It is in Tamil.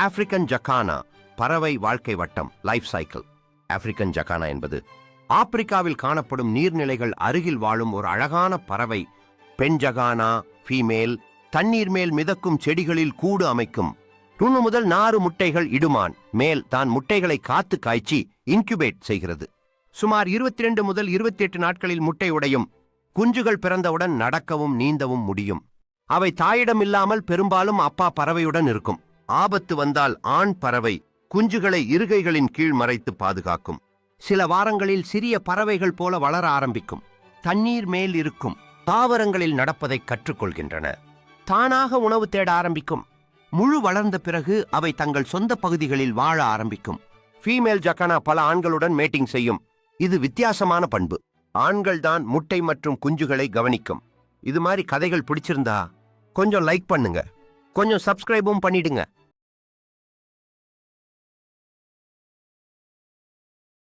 ஆப்பிரிக்கன் ஜக்கானா பறவை வாழ்க்கை வட்டம் லைஃப் சைக்கிள். ஆப்பிரிக்கன் ஜக்கானா என்பது ஆப்பிரிக்காவில் காணப்படும் நீர்நிலைகள் அருகில் வாழும் ஒரு அழகான பறவை. பெண் ஜகானா ஃபீமேல் தண்ணீர் மேல் மிதக்கும் செடிகளில் கூடு அமைக்கும். 3 முதல் 4 முட்டைகள் இடுமான். மேல் தான் முட்டைகளை காத்து காய்ச்சி இன்குபேட் செய்கிறது. சுமார் 22 முதல் 28 நாட்களில் முட்டை உடையும். குஞ்சுகள் பிறந்தவுடன் நடக்கவும் நீந்தவும் முடியும். அவை தாயிடம் இல்லாமல் பெரும்பாலும் அப்பா பறவையுடன் இருக்கும். ஆபத்து வந்தால் ஆண் பறவை குஞ்சுகளை இருகைகளின் கீழ் மறைத்து பாதுகாக்கும். சில வாரங்களில் சிறிய பறவைகள் போல வளர ஆரம்பிக்கும். தண்ணீர் மேல் இருக்கும் தாவரங்களில் நடப்பதை கற்றுக்கொள்கின்றன. தானாக உணவு தேட ஆரம்பிக்கும். முழு வளர்ந்த பிறகு அவை தங்கள் சொந்த பகுதிகளில் வாழ ஆரம்பிக்கும். ஃபீமேல் ஜக்கானா பல ஆண்களுடன் மேட்டிங் செய்யும். இது வித்தியாசமான பண்பு. ஆண்கள் தான் முட்டை மற்றும் குஞ்சுகளை கவனிக்கும். இது மாதிரி கதைகள் பிடிச்சிருந்தா கொஞ்சம் லைக் பண்ணுங்க, கொஞ்சம் சப்ஸ்கிரைபும் பண்ணிடுங்க.